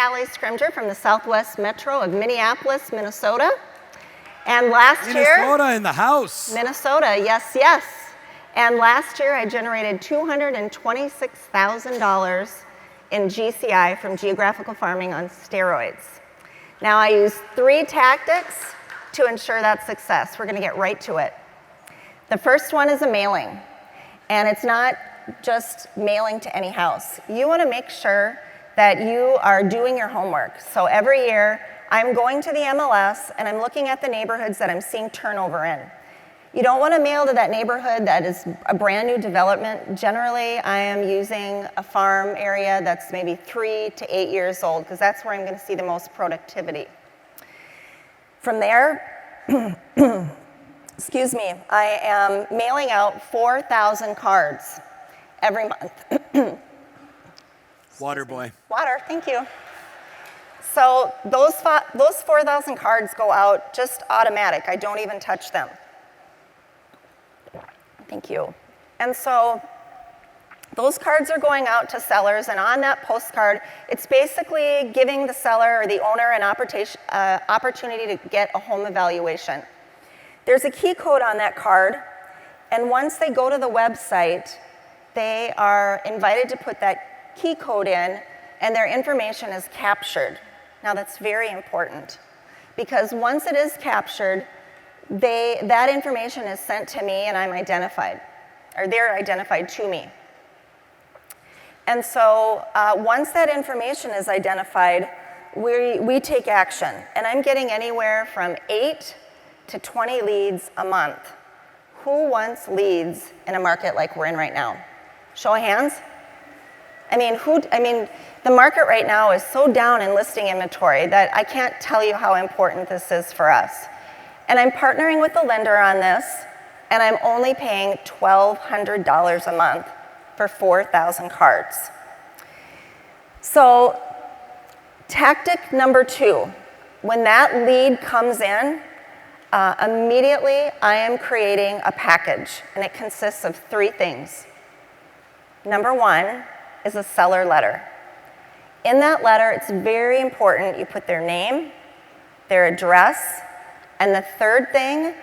Sally Scrimgeour from the Southwest Metro of Minneapolis, Minnesota. And last year... Minnesota in the house. Minnesota, yes, yes. And last year I generated $226,000 in GCI from Geographical Farming on steroids. Now I use 3 tactics to ensure that success. We're going to get right to it. The first one is a mailing. And it's not just mailing to any house. You want to make sure that you are doing your homework. So every year, I'm going to the MLS and I'm looking at the neighborhoods that I'm seeing turnover in. You don't want to mail to that neighborhood that is a brand new development. Generally, I am using a farm area that's maybe 3 to 8 years old because that's where I'm going to see the most productivity. From there, excuse me, I am mailing out 4,000 cards every month. Water boy. Water, thank you. So those 4,000 cards go out just automatic. I don't even touch them. Thank you. And so those cards are going out to sellers, and on that postcard, it's basically giving the seller or the owner an opportunity to get a home evaluation. There's a key code on that card, and once they go to the website, they are invited to put that key code in, and their information is captured. Now that's very important, because once it is captured, that information is sent to me and I'm identified, or they're identified to me. And so once that information is identified, we take action. And I'm getting anywhere from 8 to 20 leads a month. Who wants leads in a market like we're in right now? Show of hands. I mean, the market right now is so down in listing inventory that I can't tell you how important this is for us. And I'm partnering with the lender on this, and I'm only paying $1,200 a month for 4,000 cards. So, tactic number 2, when that lead comes in, immediately I am creating a package, and it consists of 3 things. Number 1 is a seller letter. In that letter, it's very important you put their name, their address, and the third thing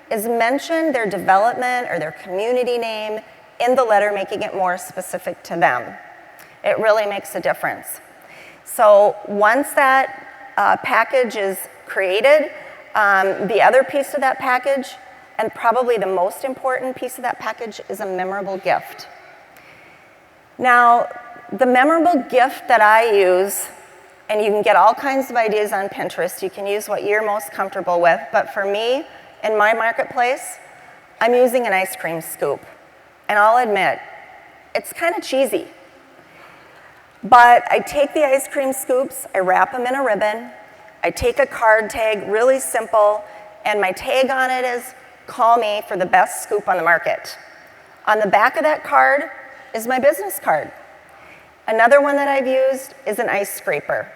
is mention their development or their community name in the letter, making it more specific to them. It really makes a difference. So once that package is created, the other piece of that package, and probably the most important piece of that package, is a memorable gift. Now, the memorable gift that I use, and you can get all kinds of ideas on Pinterest, you can use what you're most comfortable with, but for me, in my marketplace, I'm using an ice cream scoop. And I'll admit, it's kind of cheesy. But I take the ice cream scoops, I wrap them in a ribbon, I take a card tag, really simple, and my tag on it is, call me for the best scoop on the market. On the back of that card is my business card. Another one that I've used is an ice scraper.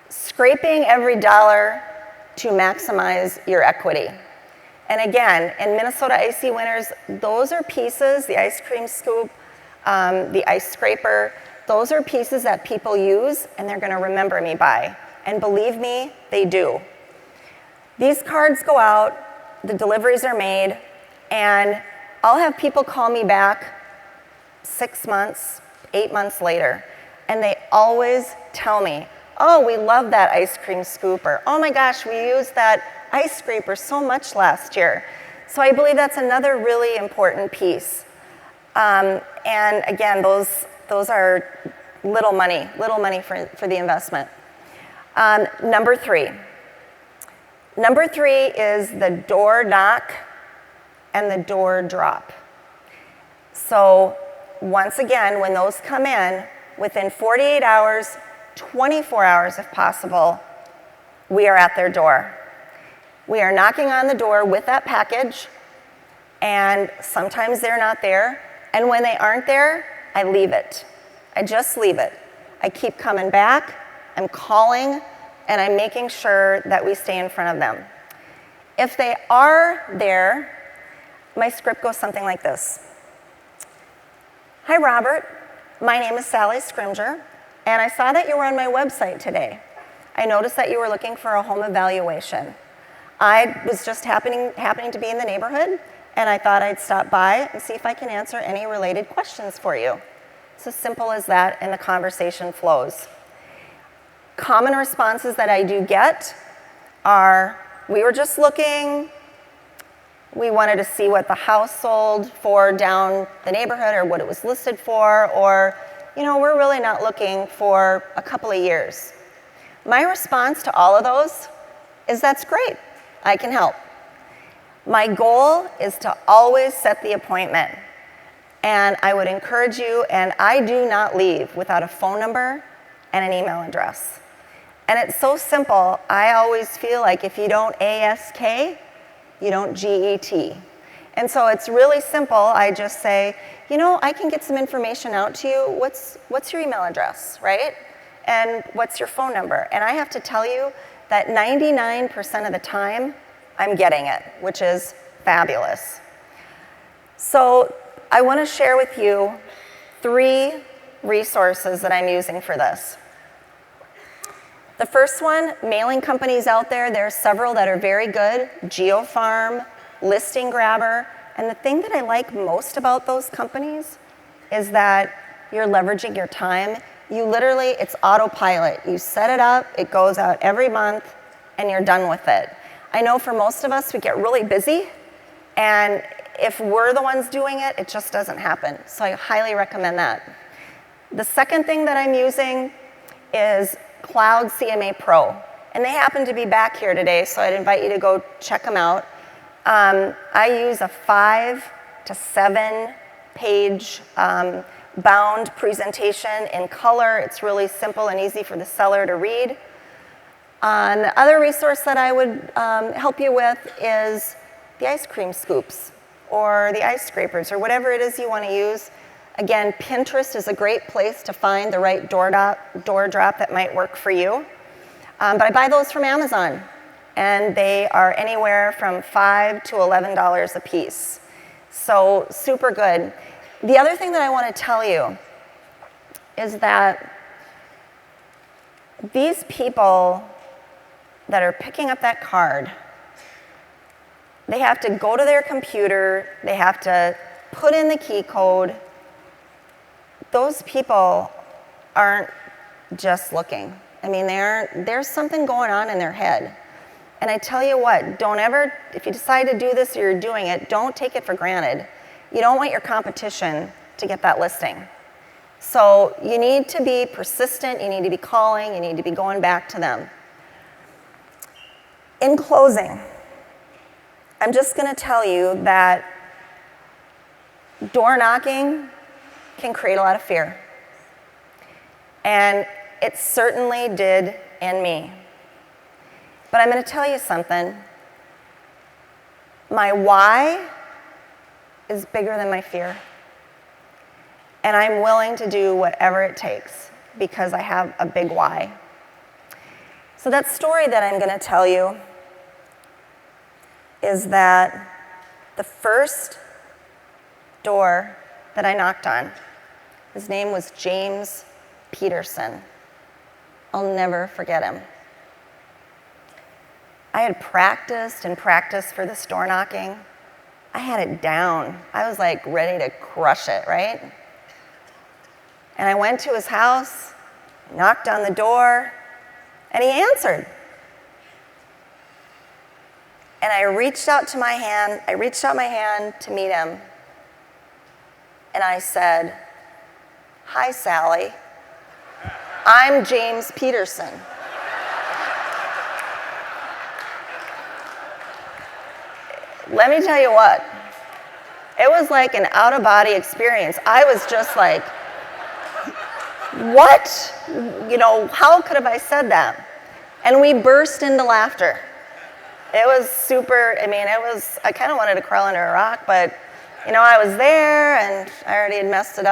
Scraping every dollar to maximize your equity. And again, in Minnesota icy winters, those are pieces, the ice cream scoop, the ice scraper, those are pieces that people use and they're gonna remember me by. And believe me, they do. These cards go out, the deliveries are made, and I'll have people call me back 6 months, 8 months later, and they always tell me, oh, we love that ice cream scoop, or oh my gosh, we used that ice scraper so much last year. So I believe that's another really important piece. And again, those are little money for the investment. Number 3. Number 3 is the door knock and the door drop. So once again, when those come in, within 48 hours, 24 hours if possible, we are at their door. We are knocking on the door with that package, and sometimes they're not there, and when they aren't there, I leave it. I just leave it. I keep coming back, I'm calling, and I'm making sure that we stay in front of them. If they are there, my script goes something like this. Hi, Robert. My name is Sally Scrimgeour. And I saw that you were on my website today. I noticed that you were looking for a home evaluation. I was just happening to be in the neighborhood, and I thought I'd stop by and see if I can answer any related questions for you. It's as simple as that, and the conversation flows. Common responses that I do get are, we were just looking, we wanted to see what the house sold for down the neighborhood or what it was listed for, or, we're really not looking for a couple of years. My response to all of those is, that's great, I can help. My goal is to always set the appointment, and I would encourage you, and I do not leave without a phone number and an email address. And it's so simple, I always feel like if you don't ASK, you don't GET. And so it's really simple, I just say, I can get some information out to you, what's your email address, right? And what's your phone number? And I have to tell you that 99% of the time, I'm getting it, which is fabulous. So I want to share with you 3 resources that I'm using for this. The first one, mailing companies out there, there are several that are very good, GeoFarm, Listing Grabber, and the thing that I like most about those companies is that you're leveraging your time. You literally, it's autopilot. You set it up, it goes out every month, and you're done with it. I know for most of us, we get really busy, and if we're the ones doing it, it just doesn't happen. So I highly recommend that. The second thing that I'm using is Cloud CMA Pro, and they happen to be back here today, so I'd invite you to go check them out. I use a 5 to 7 page bound presentation in color. It's really simple and easy for the seller to read. The other resource that I would help you with is the ice cream scoops or the ice scrapers or whatever it is you want to use. Again, Pinterest is a great place to find the right door drop that might work for you. But I buy those from Amazon, and they are anywhere from $5 to $11 a piece. So super good. The other thing that I want to tell you is that these people that are picking up that card, they have to go to their computer, they have to put in the key code. Those people aren't just looking. I mean, there's something going on in their head. And I tell you what, don't ever, if you decide to do this or you're doing it, don't take it for granted. You don't want your competition to get that listing. So you need to be persistent, you need to be calling, you need to be going back to them. In closing, I'm just going to tell you that door knocking can create a lot of fear. And it certainly did in me. But I'm going to tell you something. My why is bigger than my fear. And I'm willing to do whatever it takes because I have a big why. So that story that I'm going to tell you is that the first door that I knocked on, his name was James Peterson. I'll never forget him. I had practiced and practiced for this door knocking. I had it down. I was like ready to crush it, right? And I went to his house, knocked on the door, and he answered. And I reached out my hand to meet him. And I said, "Hi, Sally. I'm James Peterson." Let me tell you what, it was like an out-of-body experience. I was just like, what? You know, how could have I said that? And we burst into laughter. It was super, I kind of wanted to crawl under a rock, but, you know, I was there and I already had messed it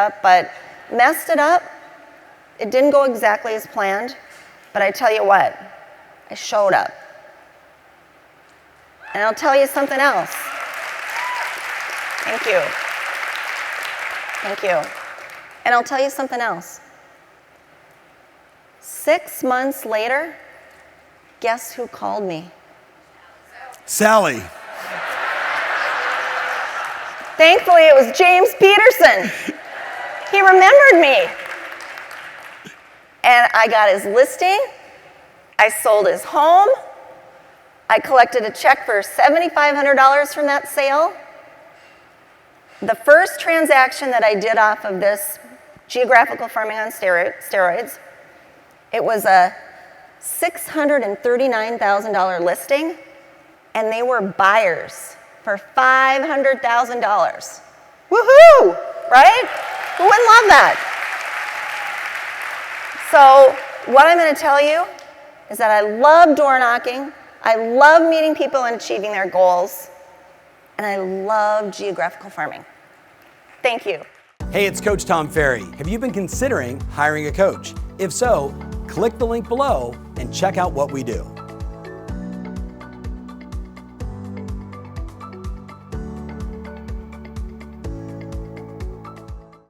up, it didn't go exactly as planned, but I tell you what, I showed up. And I'll tell you something else. Thank you. Thank you. And I'll tell you something else. 6 months later, guess who called me? Sally. Thankfully, it was James Peterson. He remembered me. And I got his listing. I sold his home. I collected a check for $7,500 from that sale. The first transaction that I did off of this geographical farming on steroids, it was a $639,000 listing, and they were buyers for $500,000. Woohoo, right? Who wouldn't love that? So what I'm going to tell you is that I love door knocking, I love meeting people and achieving their goals, and I love geographical farming. Thank you. Hey, it's Coach Tom Ferry. Have you been considering hiring a coach? If so, click the link below and check out what we do.